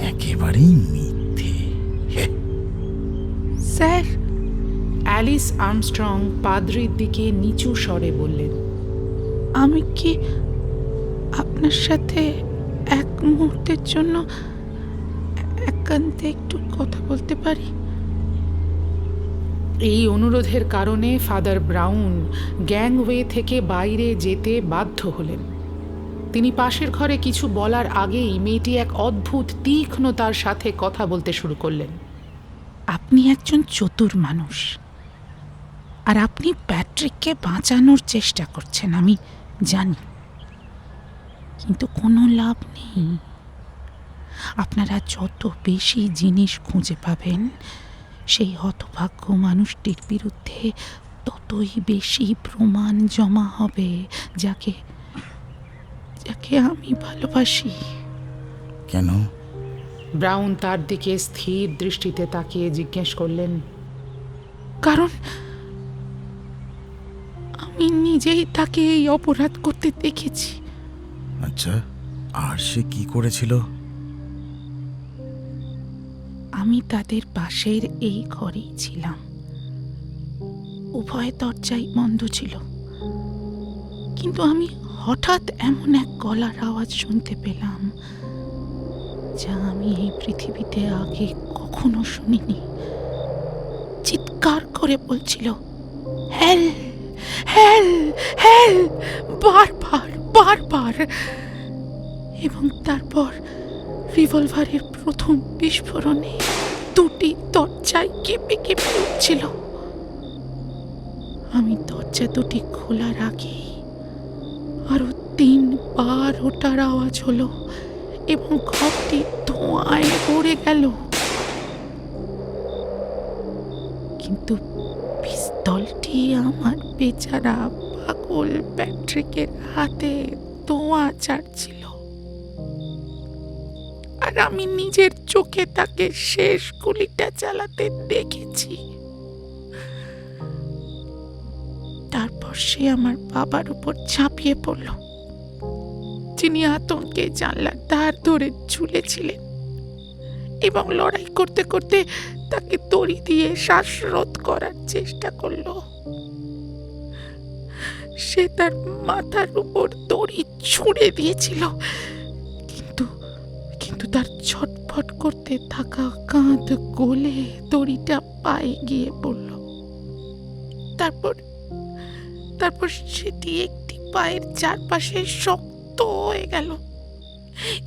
একেবারেই মিথ্যে। স্যার, অ্যালিস আর্মস্ট্রং পাদ্রির দিকে নিচু স্বরে বললেন, আমি কি আপনার সাথে এক মুহূর্তের জন্য একান্তে একটু কথা বলতে পারি? এই অনুরোধের কারণে ফাদার ব্রাউন গ্যাংওয়ে থেকে বাইরে যেতে বাধ্য হলেন। তিনি পাশের ঘরে কিছু বলার আগেই মেয়েটি এক অদ্ভুত তীক্ষ্ণতার সাথে কথা বলতে শুরু করলেন। আপনি একজন চতুর মানুষ, আর আপনি প্যাট্রিককে বাঁচানোর চেষ্টা করছেন, আমি জানি, কিন্তু কোনো লাভ নেই। আপনারা যত বেশি জিনিস খুঁজে পাবেন সেই হতভাগ্য মানুষটির বিরুদ্ধে, ততই বেশি প্রমাণ জমা হবে যাকে যাকে আমি ভালোবাসি। কেন? ব্রাউন তার দিকে স্থির দৃষ্টিতে তাকিয়ে জিজ্ঞেস করলেন, কারণ আমি নিজেই তাকে এই অপরাধ করতে দেখেছি। আচ্ছা, আর সে কি করেছিল? আমি তাদের পাশের এই ঘরেই ছিলাম। উভয় দরজাই বন্ধ ছিল, কিন্তু আমি হঠাৎ এমন এক গলার আওয়াজ শুনতে পেলাম যা আমি এই পৃথিবীতে আগে কখনো শুনিনি। চিৎকার করে বলছিল, হেল্প, হেল্প, হেল্প, বারবার বারবার। এবং তারপর রিভলভারের প্রথম বিস্ফোরণে দুটি দরজায় কেঁপে কেঁপে উঠছিল। আমি দরজা দুটি খোলার আগেই আরো 3 বার ওটার আওয়াজ হলো এবং ঘরটি ধোঁয়ায় ভরে গেল। কিন্তু পিস্তলটি আমার বেচারা পাগল প্যাট্রিকের হাতে ধোঁয়া ছাড়ছিল, আর আমি নিজের চোখে তাকে শেষ গুলিটা চালাতে দেখেছি। তারপর সে আমার বাবার উপর ঝাঁপিয়ে পড়ল, যিনি আতঙ্কে জানলার ধার ধরে ঝুলেছিলেন, এবং লড়াই করতে করতে তাকে দড়ি দিয়ে শ্বাসরোধ করার চেষ্টা করল। সে তার মাথার উপর দড়ি ছুঁড়ে দিয়েছিল, কিন্তু তার ছটফট করতে থাকা কাঁধ গলে দড়িটা পায়ে গিয়ে পড়ল। তারপর সেটি একটি পায়ের চারপাশে শক্ত হয়ে গেল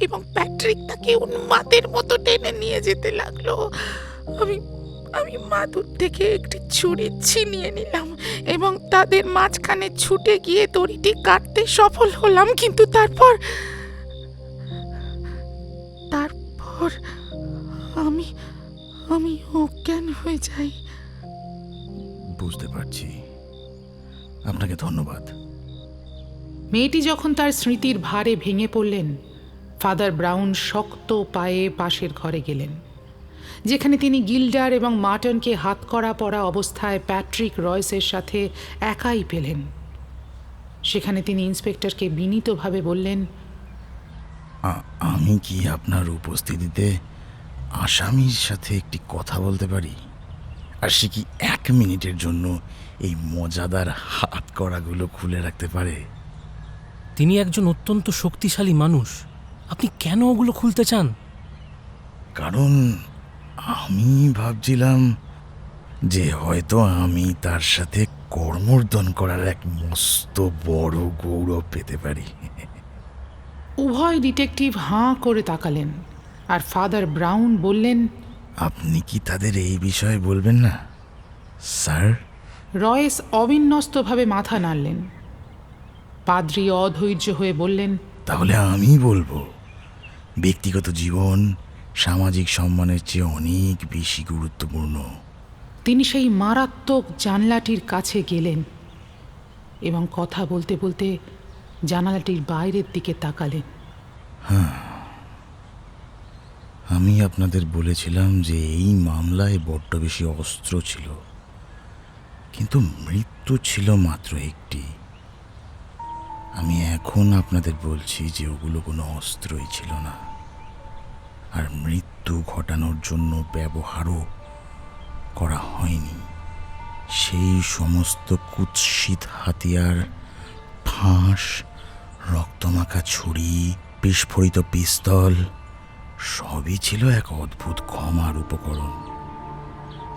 এবং প্যাট্রিক তাকে উন্মাদের মতো টেনে নিয়ে যেতে লাগলো। আমি মাদুর থেকে একটি ছুরি ছিনিয়ে নিলাম এবং তাদের মাঝখানে ছুটে গিয়ে দড়িটি কাটতে সফল হলাম, কিন্তু তারপর আমি অজ্ঞান হয়ে যাই। বুঝতে পারছি, আপনাকে ধন্যবাদ। মেয়েটি যখন তার স্মৃতির ভারে ভেঙে পড়লেন, ফাদার ব্রাউন শক্ত পায়ে পাশের ঘরে গেলেন, যেখানে তিনি গিল্ডার এবং মার্টনকে হাতকড়া পরা অবস্থায় প্যাট্রিক রয়েসের সাথে একাই পেলেন। সেখানে তিনি ইন্সপেক্টরকে বিনীতভাবে বললেন, আমি কি আপনার উপস্থিতিতে আসামির সাথে একটি কথা বলতে পারি? আর সে কি 1 মিনিটের জন্য এই মজাদার হাত কড়াগুলো খুলে রাখতে পারে? তিনি একজন অত্যন্ত শক্তিশালী মানুষ, আপনি কেন ওগুলো খুলতে চান? কারণ আমি ভাবছিলাম যে হয়তো আমি তার সাথে কর্মর্দন করার এক মস্ত বড় গৌরব পেতে পারি। উভয় ডিটেকটিভ হাঁ করে তাকালেন আর ফাদার ব্রাউন বললেন, আপনি কি তাদের এই বিষয়ে বলবেন না স্যার? রয়েস অবিন্যস্তভাবে মাথা নাড়লেন। পাদ্রী অধৈর্য হয়ে বললেন, তাহলে আমি বলবো, ব্যক্তিগত জীবন সামাজিক সম্মানের চেয়ে অনেক বেশি গুরুত্বপূর্ণ। তিনি সেই মারাত্মক জানলাটির কাছে গেলেন এবং কথা বলতে বলতে জানালাটির বাইরের দিকে তাকালেন। আমি আপনাদের বলেছিলাম যে এই মামলায় বড্ড বেশি অস্ত্র ছিল, কিন্তু মৃত্যু ছিল মাত্র একটি। আমি এখন আপনাদের বলছি যে ওগুলো কোনো অস্ত্রই ছিল না, আর মৃত্যু ঘটানোর জন্য ব্যবহারও করা হয়নি সেই সমস্ত কুৎসিত হাতিয়ার, ফাঁস, রক্তমাখা ছুরি, বিস্ফোরিত পিস্তল সবই ছিল এক অদ্ভুত ক্ষমার উপকরণ।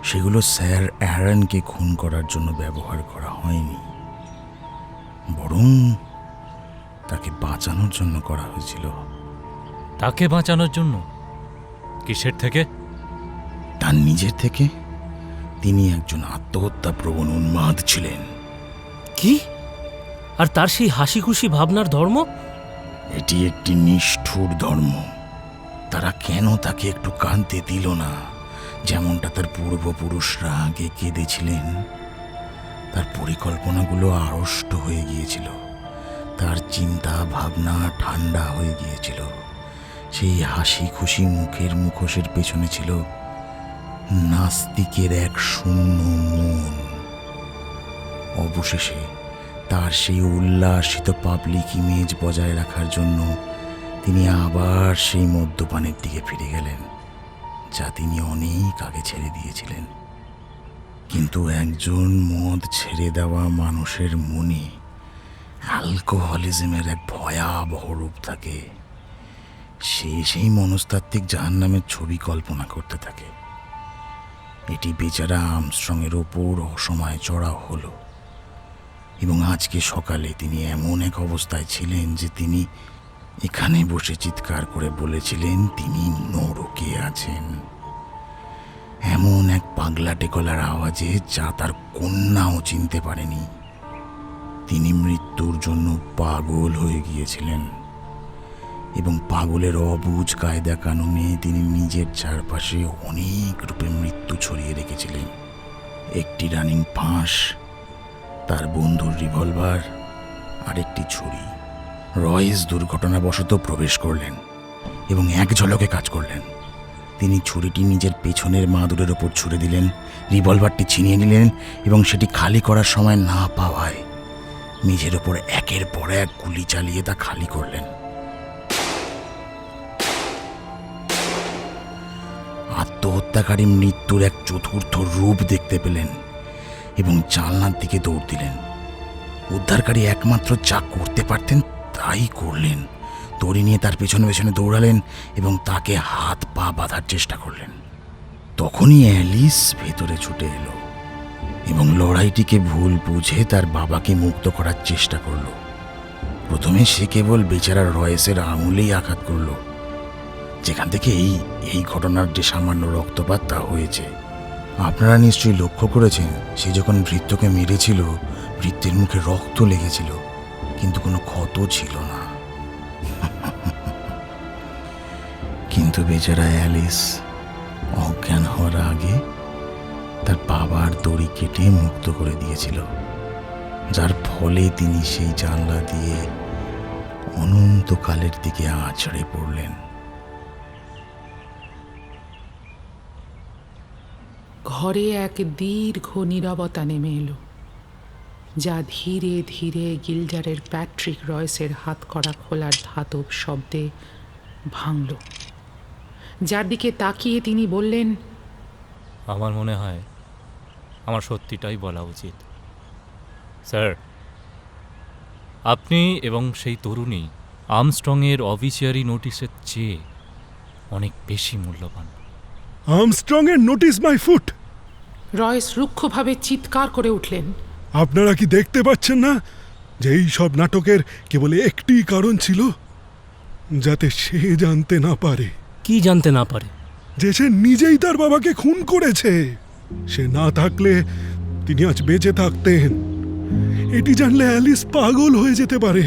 সেগুলো স্যার অ্যারনকে খুন করার জন্য ব্যবহার করা হয়নি, বরং তাকে বাঁচানোর জন্য করা হয়েছিল। তাকে বাঁচানোর জন্য? কিসের থেকে? তার নিজের থেকে। তিনি একজন আত্মহত্যা প্রবণ উন্মাদ ছিলেন। কি? আর তার সেই হাসি খুশি ভাবনার ধর্ম? এটি একটি নিষ্ঠুর ধর্ম। তারা কেন তাকে একটু কাঁদতে দিল না, যেমনটা তার পূর্বপুরুষরা আগে কেঁদেছিলেন? তার পরিকল্পনাগুলো আড়ষ্ট হয়ে গিয়েছিল, তার চিন্তা ভাবনা ঠান্ডা হয়ে গিয়েছিল। সেই হাসি খুশি মুখের মুখোশের পেছনে ছিল নাস্তিকের এক শূন্য মন। অবশেষে তার সেই উল্লাসিত পাবলিক ইমেজ বজায় রাখার জন্য তিনি আবার সেই মদ্যপানের দিকে ফিরে গেলেন, যা তিনি অনেক আগে ছেড়ে দিয়েছিলেন। কিন্তু একজন মদ ছেড়ে দেওয়া মানুষের মনে অ্যালকোহলিজমের এক ভয়াবহ রূপ থাকে। সে সেই মনস্তাত্ত্বিক জাহান্নামের ছবি কল্পনা করতে থাকে। এটি বেচারা আর্মস্ট্রংয়ের ওপর অসময়ে চড়া হলো, এবং আজকে সকালে তিনি এমন এক অবস্থায় ছিলেন যে তিনি এখানে বসে চিৎকার করে বলেছিলেন তিনি নরকে আছেন, এমন এক পাগলাটে গলার আওয়াজে যা তার কন্যাও চিনতে পারেনি। তিনি মৃত্যুর জন্য পাগল হয়ে গিয়েছিলেন, এবং পাগলের অবুঝ কায়দা কানুনে তিনি নিজের চারপাশে অনেক রূপে মৃত্যু ছড়িয়ে রেখেছিলেন। একটি রানিং ফাঁস, তার বন্ধুর রিভলভার, আর একটি ছুরি। রয়েস দুর্ঘটনাবশত প্রবেশ করলেন এবং এক ঝলকে কাজ করলেন। তিনি ছুরিটি নিজের পেছনের মাদুরের ওপর ছুড়ে দিলেন, রিভলভারটি ছিনিয়ে নিলেন এবং সেটি খালি করার সময় না পাওয়ায় মেঝের ওপর একের পর এক গুলি চালিয়ে তা খালি করলেন। আত্মহত্যাকারী মৃত্যুর এক চতুর্থ রূপ দেখতে পেলেন এবং জানলার দিকে দৌড় দিলেন। উদ্ধারকারী একমাত্র যা করতে পারতেন তাই করলেন। দড়ি নিয়ে তার পেছনে পেছনে দৌড়ালেন এবং তাকে হাত পা বাঁধার চেষ্টা করলেন। তখনই অ্যালিস ভেতরে ছুটে এলো এবং লড়াইটিকে ভুল বুঝে তার বাবাকে মুক্ত করার চেষ্টা করলো। প্রথমে সে কেবল বেচারা রয়েসের আঙুলেই আঘাত করলো, যেখান থেকে এই ঘটনার যে সামান্য রক্তপাত তা হয়েছে। আপনারা নিশ্চয়ই লক্ষ্য করেছেন, সে যখন ভৃত্যকে মেরেছিল ভৃত্যের মুখে রক্ত লেগেছিল, কিন্তু কোনো ক্ষত ছিল না। কিন্তু বেচারা অ্যালিস অজ্ঞান হওয়ার আগে তার বাবার দড়ি কেটে মুক্ত করে দিয়েছিল, যার ফলে তিনি সেই জানলা দিয়ে অনন্তকালের দিকে আছড়ে পড়লেন। ঘরে এক দীর্ঘ নীরবতা নেমে এলো, যা ধীরে ধীরে গিল্ডারের প্যাট্রিক রয়েসের হাতকড়া খোলার ধাতব শব্দে ভাঙল। যার দিকে তাকিয়ে তিনি বললেন, আমার মনে হয় আমার সত্যিটাই বলা উচিত। স্যার, আপনি এবং সেই তরুণী আর্মস্ট্রংয়ের অবিচারি নোটিশের চেয়ে অনেক বেশি মূল্যবান। আর্মস্ট্রং এর নোটিস মাই ফুট! রয়েস রুক্ষভাবে চিৎকার করে উঠলেন, আপনারা কি দেখতে পাচ্ছেন না যে এই সব নাটকের কেবল একটি কারণ ছিল, যাতে সে জানতে না পারে? কি জানতে না পারে? যে সে নিজেই তার বাবাকে খুন করেছে। সে না থাকলে তিনি আজ বেঁচে থাকতেন। এটি জানলে অ্যালিস পাগল হয়ে যেতে পারে।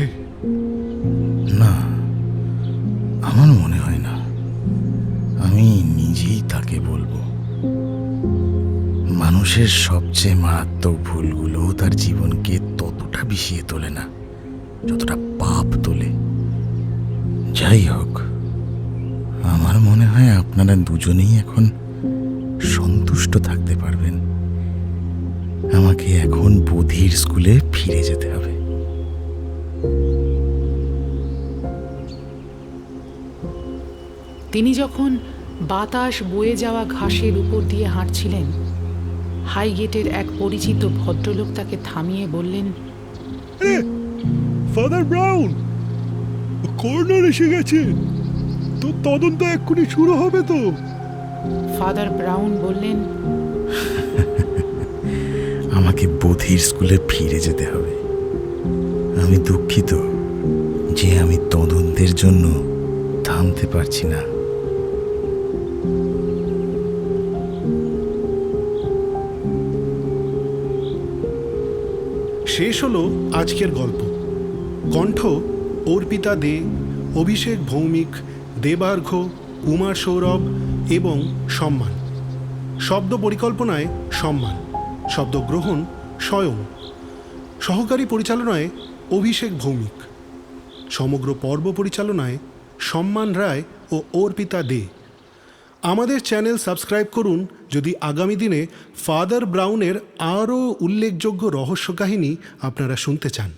না, আমার মনে হয় না। আমি নিজেই তাকে বলবো। মানুষের সবচেয়ে মারাত্মক ভুলগুলো তার জীবনকে ততটা বিষিয়ে তোলে না যতটা পাপ তোলে। যাই হোক, আমার মনে হয় আপনারা দুজনেই এখন সন্তুষ্ট থাকতে পারবেন। আমাকে এখন বধির স্কুলে ফিরে যেতে হবে। তিনি যখন বাতাস বয়ে যাওয়া ঘাসের উপর দিয়ে হাঁটছিলেন, হাইগেটের এক পরিচিত ভদ্রলোক তাকে থামিয়ে বললেন, ফাদার ব্রাউন, কর্নার এসে গেছে। তো তদন্ত এক্ষুনি শুরু হবে তো? ফাদার ব্রাউন বললেন, আমাকে বধির স্কুলে ফিরে যেতে হবে। আমি দুঃখিত যে আমি তদন্তের জন্য থামতে পারছি না। শেষ হলো আজকের গল্প। কণ্ঠ অর্পিতা দে, অভিষেক ভৌমিক, দেবার্ঘ, কুমার সৌরভ এবং সম্মান। শব্দ পরিকল্পনায় সম্মান, শব্দগ্রহণ স্বয়ং, সহকারী পরিচালনায় অভিষেক ভৌমিক, সমগ্র পর্ব পরিচালনায় সম্মান রায় ও অর্পিতা দে। আমাদের চ্যানেল সাবস্ক্রাইব করুন যদি আগামী দিনে ফাদার ব্রাউনের আরও উল্লেখযোগ্য রহস্য কাহিনী আপনারা শুনতে চান।